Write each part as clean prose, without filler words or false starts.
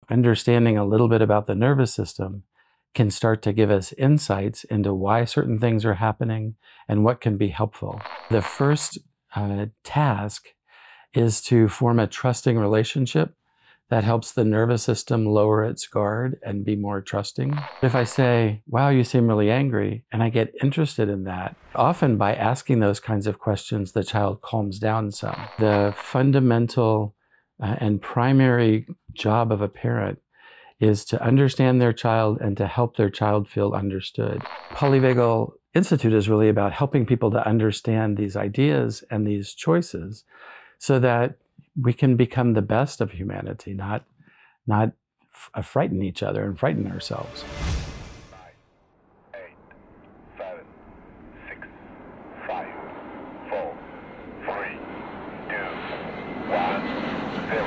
Understanding a little bit about the nervous system can start to give us insights into why certain things are happening and what can be helpful. The first task is to form a trusting relationship that helps the nervous system lower its guard and be more trusting. If I say, wow, you seem really angry, and I get interested in that, often by asking those kinds of questions, the child calms down some. The fundamental and primary job of a parent is to understand their child and to help their child feel understood. Polyvagal Institute is really about helping people to understand these ideas and these choices so that we can become the best of humanity, not frighten each other and frighten ourselves. 9, 8, 7, 6, 5, 4, 3, 2, 1, 0.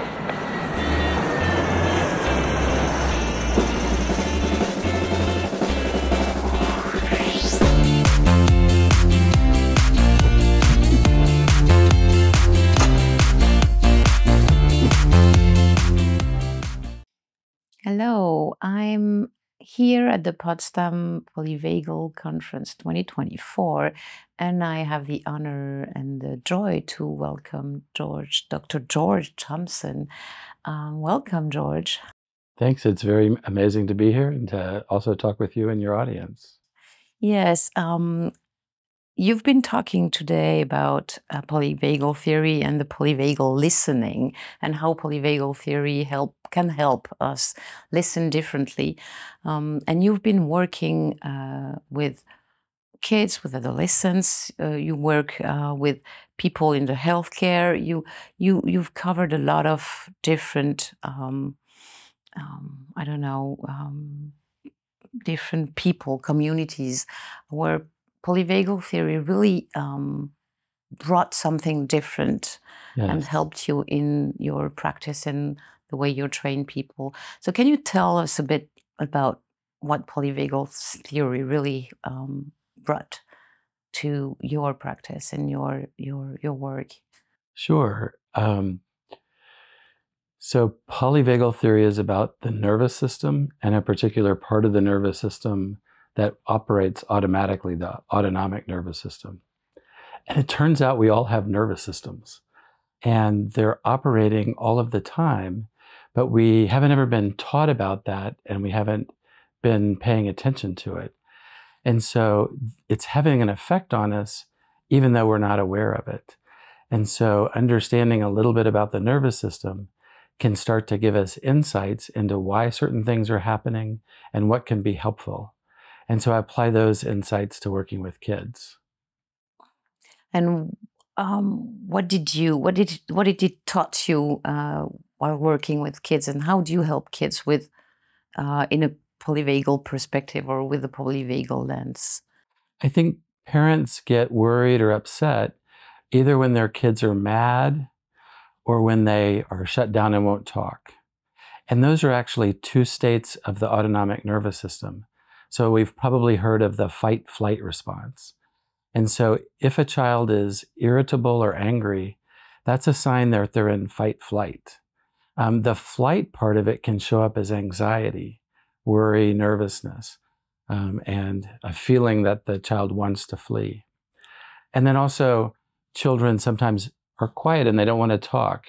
Hello, I'm here at the Poczdamie Polyvagal Conference 2024, and I have the honor and the joy to welcome Dr. George Thompson. Welcome, George. Thanks. It's very amazing to be here and to also talk with you and your audience. Yes, you've been talking today about polyvagal theory and the polyvagal listening and how polyvagal theory can help us listen differently. And you've been working with kids, with adolescents. You work with people in the healthcare. You've covered a lot of different, different people, communities where polyvagal theory really brought something different. Yes. And helped you in your practice and the way you train people. So can you tell us a bit about what polyvagal theory really brought to your practice and your work? Sure. So polyvagal theory is about the nervous system and a particular part of the nervous system that operates automatically, the autonomic nervous system. And it turns out we all have nervous systems and they're operating all of the time, but we haven't ever been taught about that and we haven't been paying attention to it. And so it's having an effect on us even though we're not aware of it. And so understanding a little bit about the nervous system can start to give us insights into why certain things are happening and what can be helpful. And so I apply those insights to working with kids. And what did it taught you while working with kids, and how do you help kids with in a polyvagal perspective or with a polyvagal lens? I think parents get worried or upset either when their kids are mad or when they are shut down and won't talk. And those are actually two states of the autonomic nervous system. So we've probably heard of the fight-flight response. And so if a child is irritable or angry, that's a sign that they're in fight-flight. The flight part of it can show up as anxiety, worry, nervousness, and a feeling that the child wants to flee. And then also children sometimes are quiet and they don't want to talk.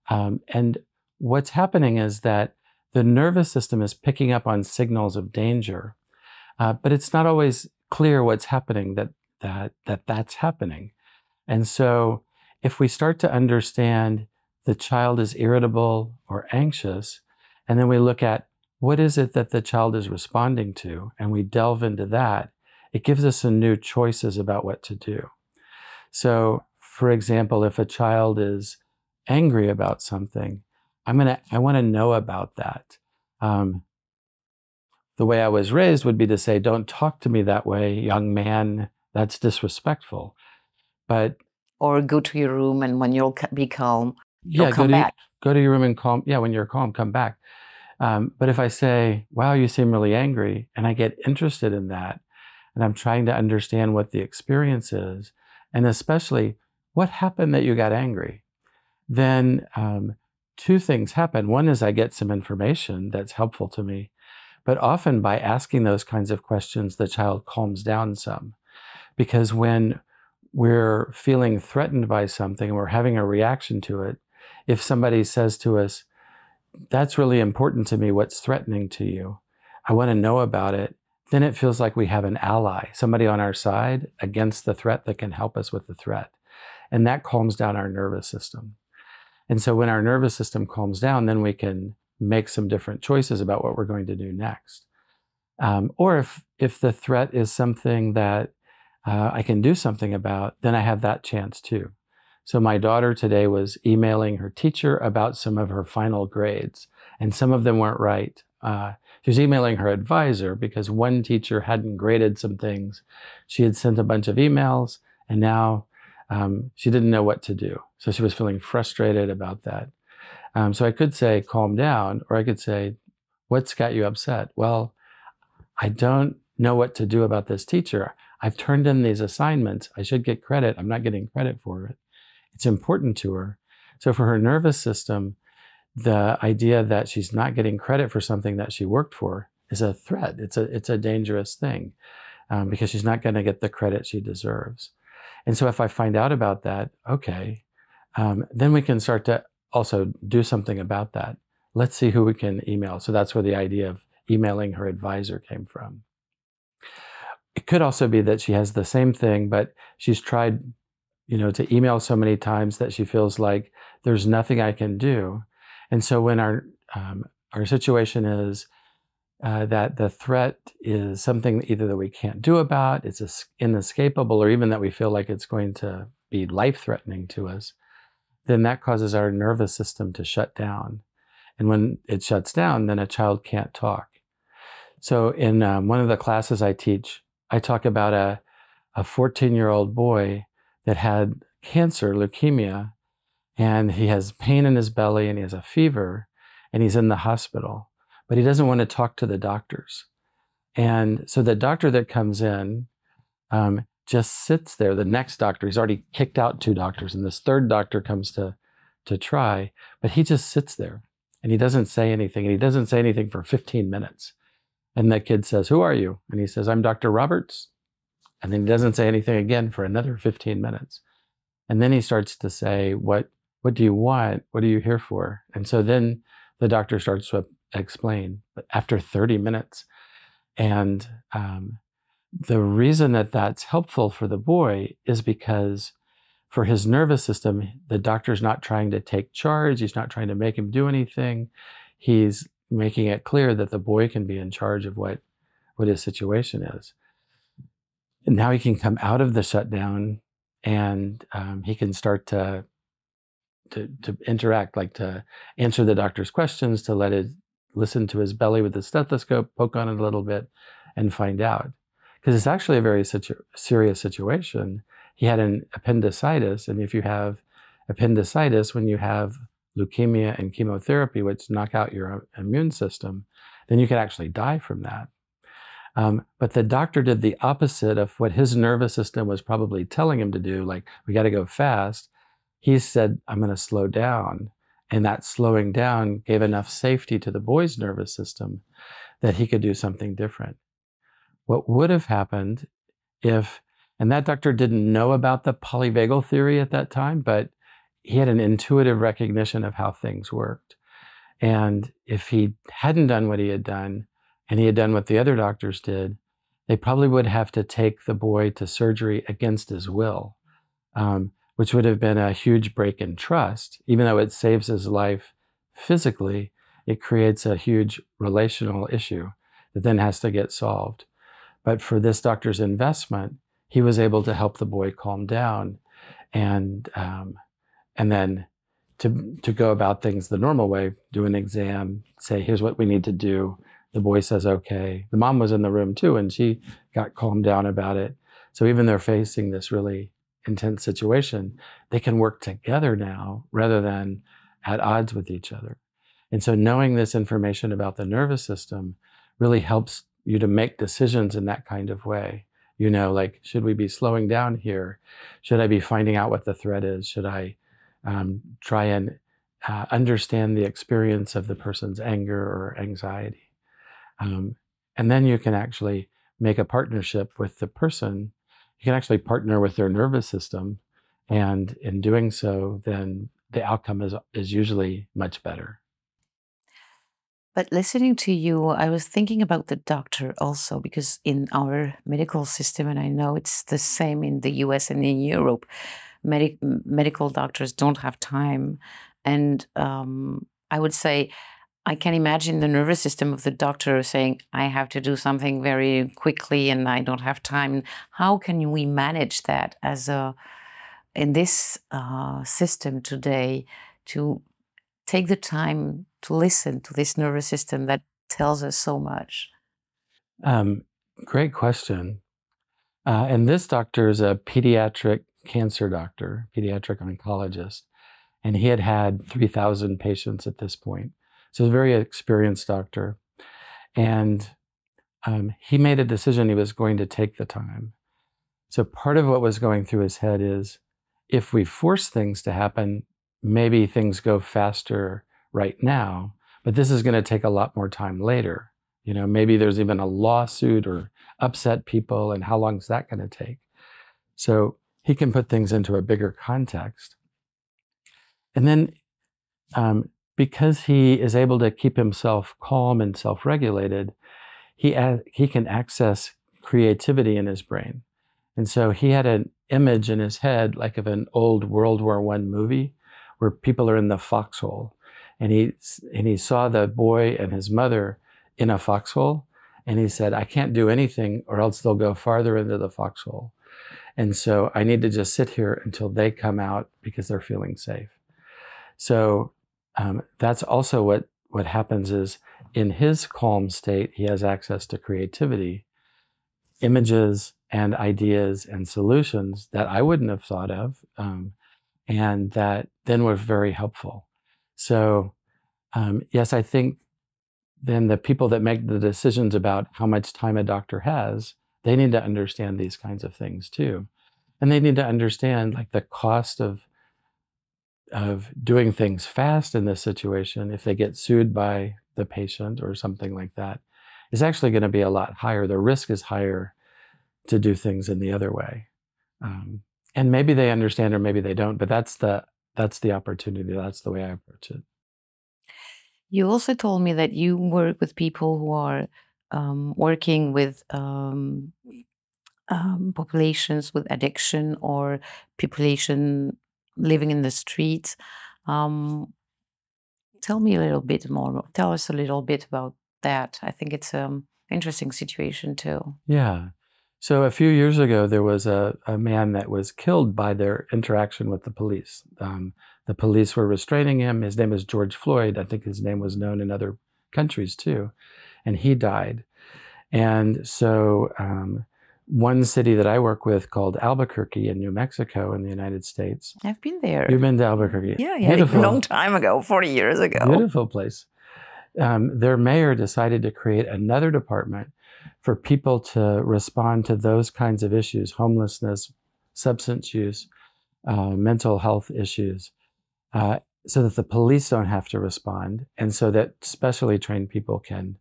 And what's happening is that the nervous system is picking up on signals of danger, but it's not always clear what's happening that's happening. And so if we start to understand the child is irritable or anxious, and then we look at what is it that the child is responding to, and we delve into that, it gives us some new choices about what to do. So, for example, if a child is angry about something, I want to know about that. The way I was raised would be to say, don't talk to me that way, young man, that's disrespectful. Or go to your room and when you'll be calm, yeah, come back. Go to your room and calm. Yeah, when you're calm, come back. But if I say, wow, you seem really angry, and I get interested in that, and I'm trying to understand what the experience is, and especially what happened that you got angry, then two things happen. One is I get some information that's helpful to me, but often by asking those kinds of questions, the child calms down some. Because when we're feeling threatened by something and we're having a reaction to it, if somebody says to us, that's really important to me, what's threatening to you, I want to know about it, then it feels like we have an ally, somebody on our side against the threat that can help us with the threat. And that calms down our nervous system. And so when our nervous system calms down, then we can make some different choices about what we're going to do next. Or if the threat is something that I can do something about, then I have that chance too. So my daughter today was emailing her teacher about some of her final grades, and some of them weren't right. She was emailing her advisor because one teacher hadn't graded some things. She had sent a bunch of emails, and now she didn't know what to do. So she was feeling frustrated about that. So I could say, calm down, or I could say, what's got you upset? Well, I don't know what to do about this teacher. I've turned in these assignments. I should get credit. I'm not getting credit for it. It's important to her. So for her nervous system, the idea that she's not getting credit for something that she worked for is a threat. It's a dangerous thing because she's not going to get the credit she deserves. And so if I find out about that, okay, then we can start to also do something about that. Let's see who we can email. So that's where the idea of emailing her advisor came from. It could also be that she has the same thing, but she's tried, to email so many times that she feels like there's nothing I can do. And so when our situation is that the threat is something either that we can't do about, it's inescapable, or even that we feel like it's going to be life-threatening to us, then that causes our nervous system to shut down. And when it shuts down, then a child can't talk. So in one of the classes I teach, I talk about a 14-year-old boy that had cancer, leukemia, and he has pain in his belly and he has a fever and he's in the hospital, but he doesn't want to talk to the doctors. And so the doctor that comes in just sits there. The next doctor, he's already kicked out 2 doctors, and this third doctor comes to try, but he just sits there and he doesn't say anything. And he doesn't say anything for 15 minutes. And the kid says, "Who are you?" And he says, "I'm Dr. Roberts." And then he doesn't say anything again for another 15 minutes. And then he starts to say, what do you want? What are you here for? And so then the doctor starts to explain, but after 30 minutes. And the reason that that's helpful for the boy is because for his nervous system, the doctor's not trying to take charge. He's not trying to make him do anything. He's making it clear that the boy can be in charge of what his situation is. And now he can come out of the shutdown, and he can start to interact, like to answer the doctor's questions, to listen to his belly with the stethoscope, poke on it a little bit, and find out. Because it's actually a very serious situation. He had an appendicitis, and if you have appendicitis, when you have leukemia and chemotherapy, which knock out your immune system, then you can actually die from that. But the doctor did the opposite of what his nervous system was probably telling him to do, like, we got to go fast. He said, I'm going to slow down. And that slowing down gave enough safety to the boy's nervous system that he could do something different. What would have happened and that doctor didn't know about the polyvagal theory at that time, but he had an intuitive recognition of how things worked. And if he hadn't done what he had done, and he had done what the other doctors did, they probably would have to take the boy to surgery against his will, which would have been a huge break in trust. Even though it saves his life physically, it creates a huge relational issue that then has to get solved. But for this doctor's investment, he was able to help the boy calm down and then to go about things the normal way, do an exam, say, here's what we need to do. The boy says, okay. The mom was in the room too, and she got calmed down about it. So even though they're facing this really intense situation, they can work together now rather than at odds with each other. And so knowing this information about the nervous system really helps you to make decisions in that kind of way. Like, should we be slowing down here? Should I be finding out what the threat is? Should I try and understand the experience of the person's anger or anxiety. And then you can actually make a partnership with the person. You can actually partner with their nervous system. And in doing so, then the outcome is usually much better. But listening to you, I was thinking about the doctor also, because in our medical system, and I know it's the same in the US and in Europe, medical doctors don't have time. And I would say, I can imagine the nervous system of the doctor saying, I have to do something very quickly and I don't have time. How can we manage that in this system today, to take the time to listen to this nervous system that tells us so much? Great question. And this doctor is a pediatric cancer doctor, pediatric oncologist, and he had 3,000 patients at this point. So he's a very experienced doctor. And he made a decision he was going to take the time. So part of what was going through his head is, if we force things to happen, maybe things go faster right now, but this is going to take a lot more time later. You know, maybe there's even a lawsuit or upset people, and how long is that going to take? So he can put things into a bigger context. And then because he is able to keep himself calm and self-regulated, he can access creativity in his brain. And so he had an image in his head, like of an old World War I movie, where people are in the foxhole. And he saw the boy and his mother in a foxhole. And he said, I can't do anything or else they'll go farther into the foxhole. And so I need to just sit here until they come out because they're feeling safe. So that's also what happens is, in his calm state, he has access to creativity, images and ideas and solutions that I wouldn't have thought of, and that then were very helpful. So yes, I think then the people that make the decisions about how much time a doctor has, they need to understand these kinds of things too. And they need to understand, like, the cost of doing things fast in this situation, if they get sued by the patient or something like that, is actually going to be a lot higher. The risk is higher to do things in the other way. And maybe they understand or maybe they don't, but that's the opportunity. That's the way I approach it. You also told me that you work with people who are working with populations with addiction, or population living in the streets. Tell me a little bit more. Tell us a little bit about that. I think it's an interesting situation too. Yeah. So a few years ago, there was a man that was killed by their interaction with the police. The police were restraining him. His name is George Floyd. I think his name was known in other countries too. And he died. And so one city that I work with, called Albuquerque in New Mexico in the United States. I've been there. You've been to Albuquerque? Yeah, a long time ago, 40 years ago. Beautiful place. Their mayor decided to create another department for people to respond to those kinds of issues: homelessness, substance use, mental health issues, so that the police don't have to respond, and so that specially trained people can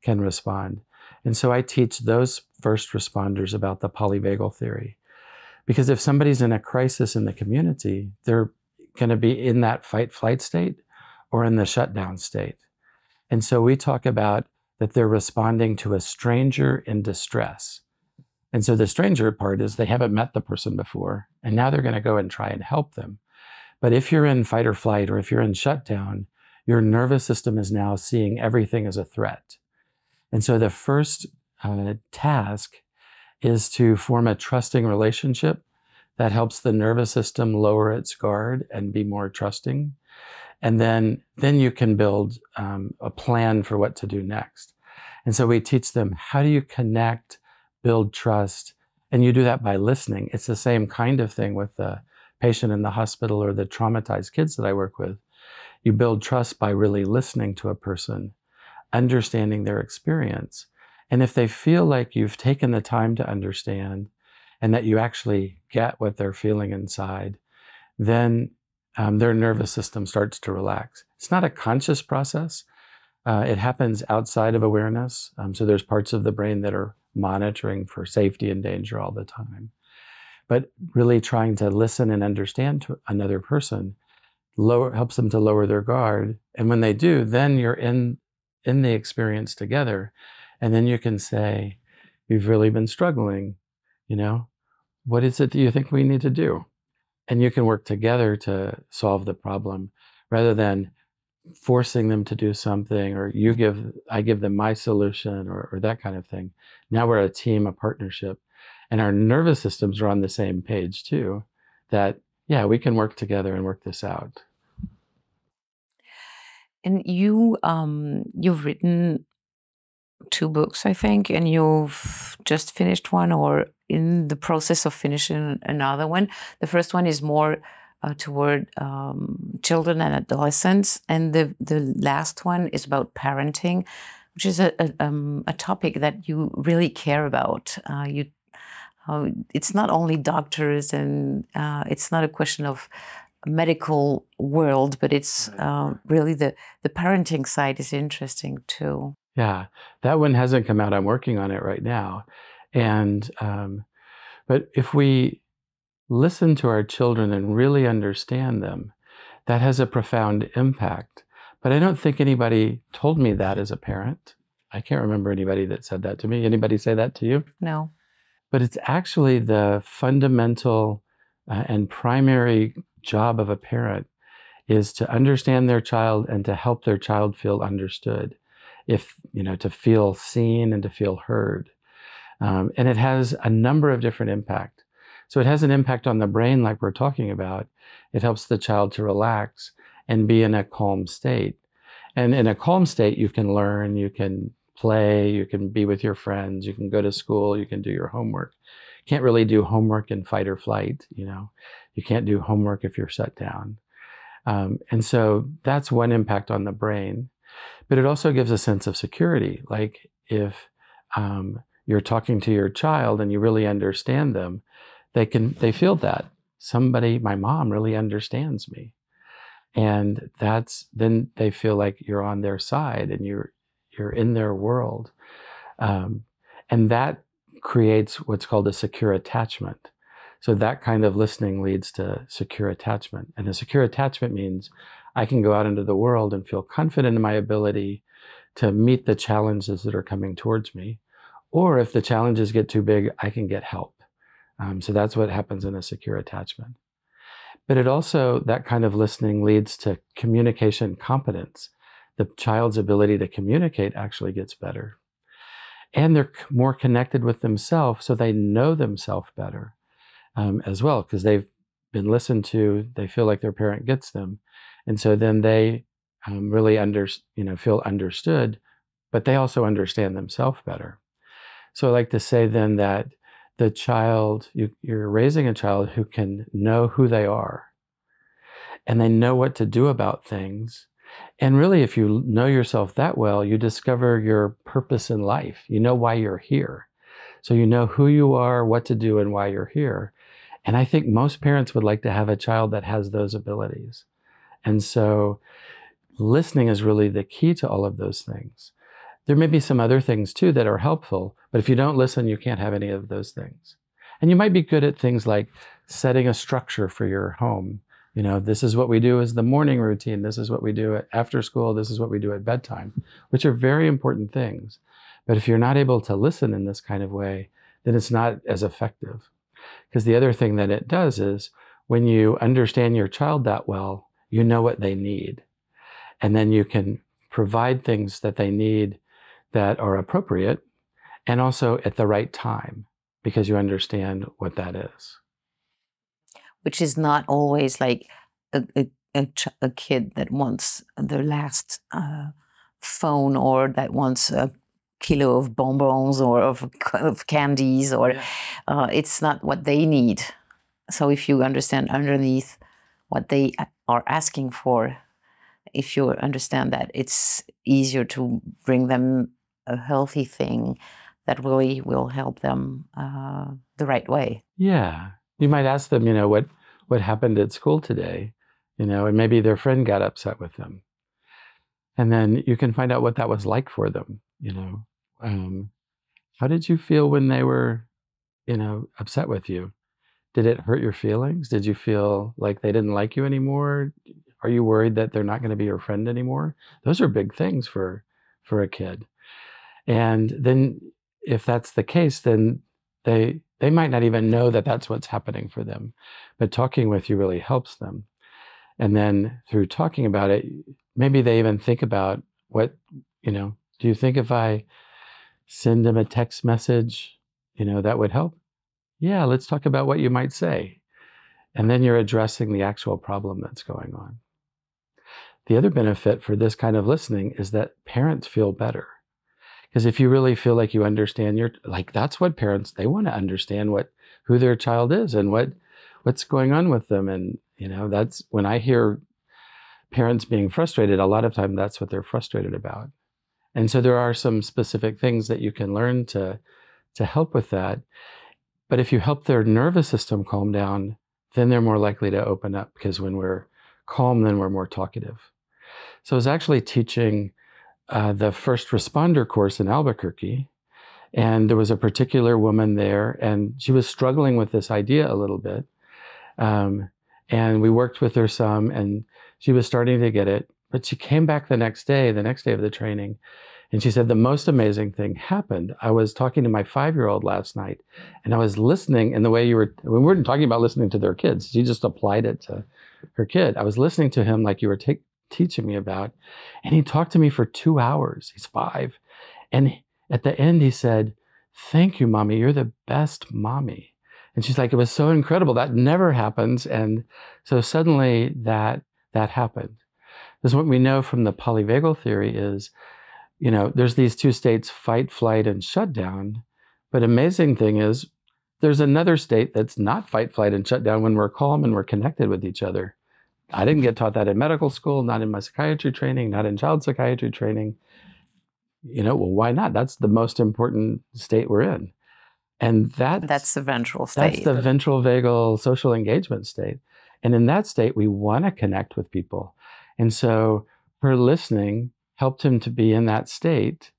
respond. And so I teach those first responders about the polyvagal theory, because if somebody's in a crisis in the community, they're going to be in that fight-flight state or in the shutdown state. And so we talk about that they're responding to a stranger in distress. And so the stranger part is they haven't met the person before, and now they're going to go and try and help them. But if you're in fight or flight, or if you're in shutdown, your nervous system is now seeing everything as a threat. And so the first task is to form a trusting relationship that helps the nervous system lower its guard and be more trusting. And then you can build a plan for what to do next. And so we teach them, how do you connect, build trust? And you do that by listening. It's the same kind of thing with the patient in the hospital or the traumatized kids that I work with. You build trust by really listening to a person, understanding their experience. And if they feel like you've taken the time to understand and that you actually get what they're feeling inside, then their nervous system starts to relax. It's not a conscious process. It happens outside of awareness. So there's parts of the brain that are monitoring for safety and danger all the time. But really trying to listen and understand to another person helps them to lower their guard. And when they do, then you're in the experience together. And then you can say, you've really been struggling, what is it that you think we need to do? And you can work together to solve the problem rather than forcing them to do something, or I give them my solution, or that kind of thing. Now we're a team, a partnership, and our nervous systems are on the same page too, that, yeah, we can work together and work this out. And you've written 2 books, I think, and you've just finished one or in the process of finishing another one. The first one is more toward children and adolescents, and the last one is about parenting, which is a topic that you really care about. It's not only doctors, and it's not a question of medical world, but it's really the parenting side is interesting too. Yeah, that one hasn't come out. I'm working on it right now. And, but if we listen to our children and really understand them, that has a profound impact. But I don't think anybody told me that as a parent. I can't remember anybody that said that to me. Anybody say that to you? No. But it's actually the fundamental and primary job of a parent is to understand their child and to help their child feel understood. To feel seen and to feel heard. And it has a number of different impacts. So it has an impact on the brain like we're talking about. It helps the child to relax and be in a calm state. And in a calm state, you can learn, you can play, you can be with your friends, you can go to school, you can do your homework. You can't really do homework in fight or flight, You can't do homework if you're shut down. And so that's one impact on the brain. But it also gives a sense of security. Like if you're talking to your child and you really understand them, they feel that my mom really understands me. And then they feel like you're on their side and you're in their world. And that creates what's called a secure attachment. So that kind of listening leads to secure attachment. And a secure attachment means I can go out into the world and feel confident in my ability to meet the challenges that are coming towards me. Or if the challenges get too big, I can get help. So that's what happens in a secure attachment. But that kind of listening leads to communication competence. The child's ability to communicate actually gets better. And they're more connected with themselves, so they know themselves better as well, because they've been listened to, they feel like their parent gets them. And so then they really feel understood, but they also understand themselves better. So I like to say then that the child, you're raising a child who can know who they are, and they know what to do about things. And really, if you know yourself that well, you discover your purpose in life. You know why you're here. So you know who you are, what to do, and why you're here. And I think most parents would like to have a child that has those abilities. And so listening is really the key to all of those things. There may be some other things too that are helpful, but if you don't listen, you can't have any of those things. And you might be good at things like setting a structure for your home. This is what we do as the morning routine. This is what we do after school. This is what we do at bedtime, which are very important things. But if you're not able to listen in this kind of way, then it's not as effective. Because the other thing that it does is when you understand your child that well, you know what they need. And then you can provide things that they need that are appropriate and also at the right time, because you understand what that is. Which is not always like a kid that wants the last phone, or that wants a kilo of bonbons or of candies, or it's not what they need. So if you understand underneath what they are asking for, if you understand that, it's easier to bring them a healthy thing that really will help them the right way. Yeah. You might ask them, what happened at school today? and maybe their friend got upset with them. And then you can find out what that was like for them, How did you feel when they were, upset with you? Did it hurt your feelings? Did you feel like they didn't like you anymore? Are you worried that they're not going to be your friend anymore? Those are big things for a kid. And then if that's the case, then they might not even know that that's what's happening for them. But talking with you really helps them. And then through talking about it, maybe they even think about what, do you think if I send them a text message, that would help? Yeah, let's talk about what you might say. And then you're addressing the actual problem that's going on. The other benefit for this kind of listening is that parents feel better. Because if you really feel like you understand that's what parents, they want to understand who their child is and what's going on with them. And, that's when I hear parents being frustrated, a lot of time that's what they're frustrated about. And so there are some specific things that you can learn to help with that. But if you help their nervous system calm down, then they're more likely to open up, because when we're calm, then we're more talkative. So I was actually teaching the first responder course in Albuquerque, and there was a particular woman there, and she was struggling with this idea a little bit. And we worked with her some, and she was starting to get it. But she came back the next day of the training, and she said, the most amazing thing happened. I was talking to my 5-year-old last night, and I was listening in the way we weren't talking about listening to their kids. She just applied it to her kid. I was listening to him like you were teaching me about, and he talked to me for 2 hours. He's 5. And at the end, he said, thank you, Mommy. You're the best mommy. And she's like, it was so incredible. That never happens. And so suddenly that happened. Because what we know from the polyvagal theory is, there's these two states, fight, flight, and shutdown. But amazing thing is, there's another state that's not fight, flight, and shutdown when we're calm and we're connected with each other. I didn't get taught that in medical school, not in my psychiatry training, not in child psychiatry training. Well, why not? That's the most important state we're in. And that's the ventral state. That's the ventral vagal social engagement state. And in that state, we want to connect with people. And so her listening helped him to be in that state.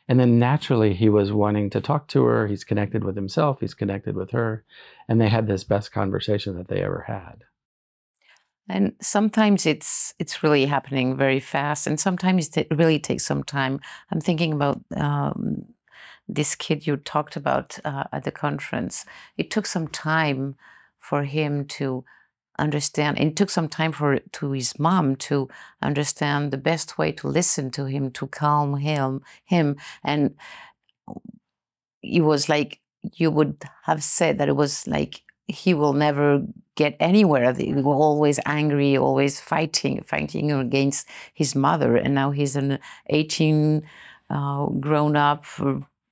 And then naturally, he was wanting to talk to her. He's connected with himself. He's connected with her. And they had this best conversation that they ever had. And sometimes it's really happening very fast. And sometimes it really takes some time. I'm thinking about this kid you talked about at the conference. It took some time for him to understand, and it took some time to his mom to understand the best way to listen to him, to calm him. And it was like, you would have said that it was like he will never get anywhere. He was always angry, always fighting against his mother. And now he's an 18 grown up,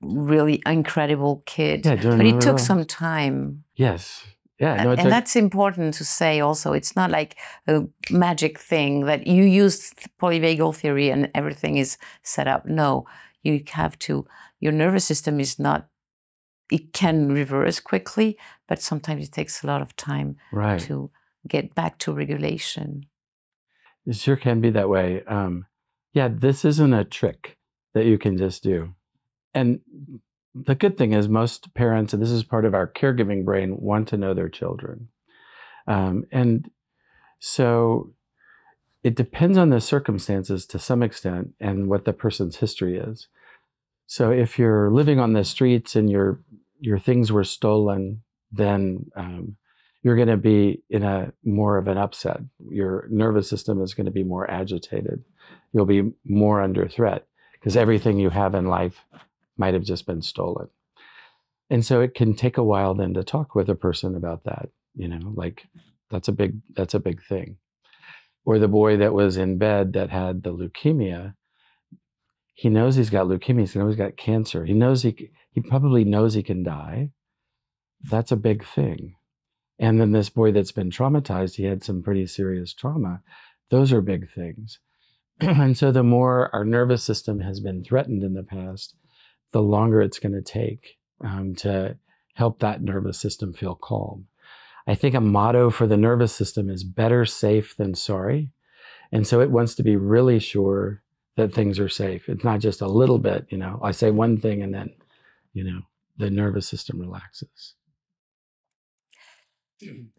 really incredible kid. Yeah, but it took some time. Yes. Yeah, and that's important to say also. It's not like a magic thing that you use polyvagal theory and everything is set up. No, you have to, your nervous system is not, it can reverse quickly, but sometimes it takes a lot of time to get back to regulation. It sure can be that way. Yeah, this isn't a trick that you can just do. And the good thing is most parents, and this is part of our caregiving brain, want to know their children. And so it depends on the circumstances to some extent and what the person's history is. So if you're living on the streets and your things were stolen, then you're going to be in more of an upset. Your nervous system is going to be more agitated. You'll be more under threat because everything you have in life might have just been stolen. And so it can take a while then to talk with a person about that, like that's a big thing. Or the boy that was in bed that had the leukemia, he knows he's got leukemia, he knows he's got cancer. He knows he probably knows he can die. That's a big thing. And then this boy that's been traumatized, he had some pretty serious trauma. Those are big things. And so the more our nervous system has been threatened in the past, the longer it's going to take to help that nervous system feel calm. I think a motto for the nervous system is better safe than sorry. And so it wants to be really sure that things are safe. It's not just a little bit, I say one thing and then, the nervous system relaxes.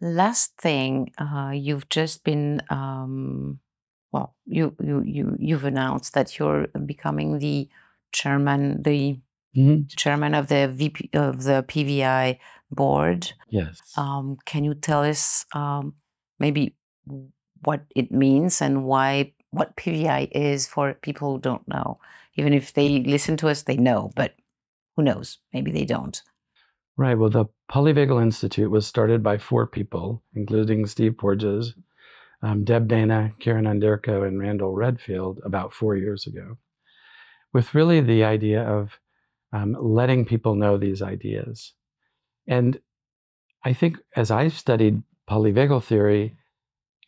Last thing, you've just been, you've announced that you're becoming the chairman, chairman of the VP of the PVI board. Yes. Can you tell us maybe what it means and what PVI is for people who don't know? Even if they listen to us, they know, but who knows? Maybe they don't. Right. Well, the Polyvagal Institute was started by 4 people, including Steve Porges, Deb Dana, Karen Underko, and Randall Redfield about 4 years ago, with really the idea of letting people know these ideas. And I think as I've studied polyvagal theory,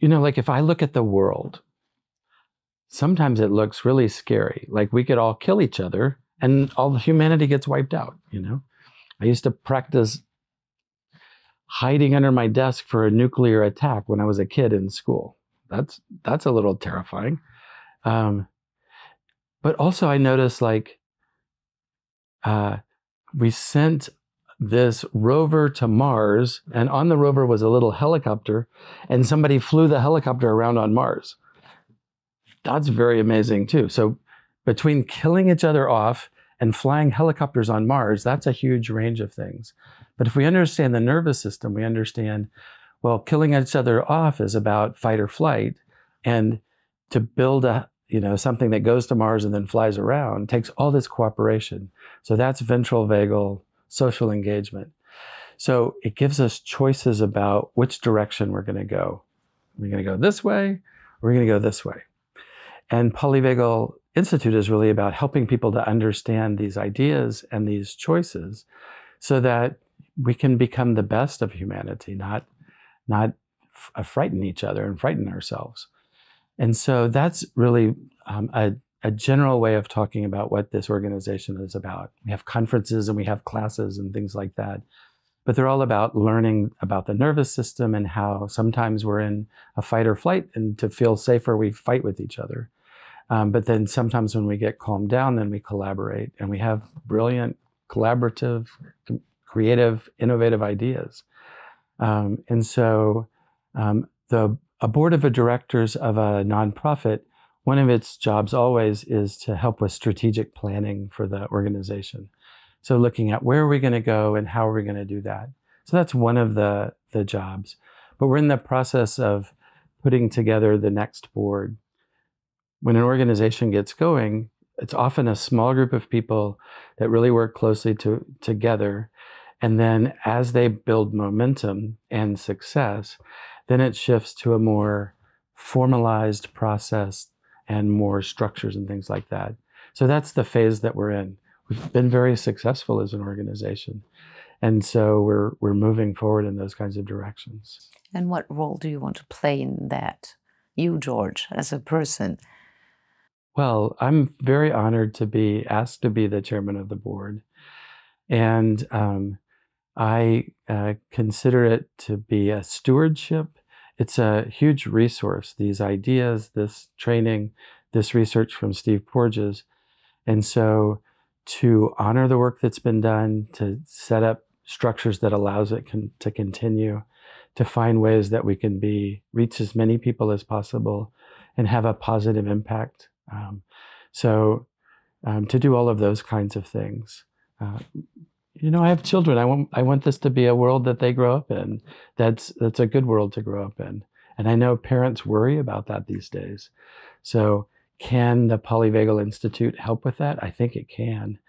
like if I look at the world, sometimes it looks really scary. Like we could all kill each other and all of humanity gets wiped out, I used to practice hiding under my desk for a nuclear attack when I was a kid in school. That's a little terrifying. But also I noticed we sent this rover to Mars, and on the rover was a little helicopter, and somebody flew the helicopter around on Mars. That's very amazing too. So between killing each other off and flying helicopters on Mars, that's a huge range of things. But if we understand the nervous system, we understand, well, killing each other off is about fight or flight. And to build something that goes to Mars and then flies around takes all this cooperation. So that's ventral vagal social engagement. So it gives us choices about which direction we're going to go. We're going to go this way, or we're going to go this way. And Polyvagal Institute is really about helping people to understand these ideas and these choices so that we can become the best of humanity, not frighten each other and frighten ourselves. And so that's really a general way of talking about what this organization is about. We have conferences and we have classes and things like that, but they're all about learning about the nervous system and how sometimes we're in a fight or flight, and to feel safer, we fight with each other. But then sometimes when we get calmed down, then we collaborate, and we have brilliant, collaborative, creative, innovative ideas. And so a board of directors of a nonprofit, one of its jobs always is to help with strategic planning for the organization. So looking at where are we going to go and how are we going to do that. So that's one of the jobs. But we're in the process of putting together the next board. When an organization gets going, it's often a small group of people that really work closely together. And then as they build momentum and success, then it shifts to a more formalized process and more structures and things like that. So that's the phase that we're in. We've been very successful as an organization. And so we're moving forward in those kinds of directions. And what role do you want to play in that, you, George, as a person? Well, I'm very honored to be asked to be the chairman of the board. And I consider it to be a stewardship. It's a huge resource, these ideas, this training, this research from Steve Porges. And so to honor the work that's been done, to set up structures that allows it to continue, to find ways that we can reach as many people as possible and have a positive impact. To do all of those kinds of things. I have children. I want this to be a world that they grow up in. That's a good world to grow up in. And I know parents worry about that these days. So can the Polyvagal Institute help with that? I think it can.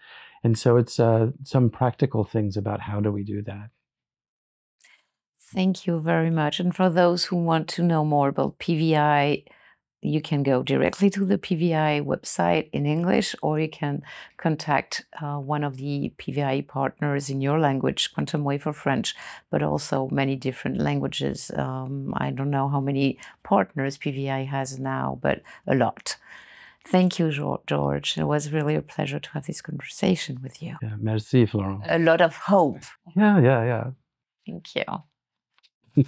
And so it's some practical things about how do we do that. Thank you very much. And for those who want to know more about PVI, you can go directly to the PVI website in English, or you can contact one of the PVI partners in your language, Quantum Way for French, but also many different languages. I don't know how many partners PVI has now, but a lot. Thank you, George. It was really a pleasure to have this conversation with you. Yeah, merci, Florence. A lot of hope. Yeah. Thank you.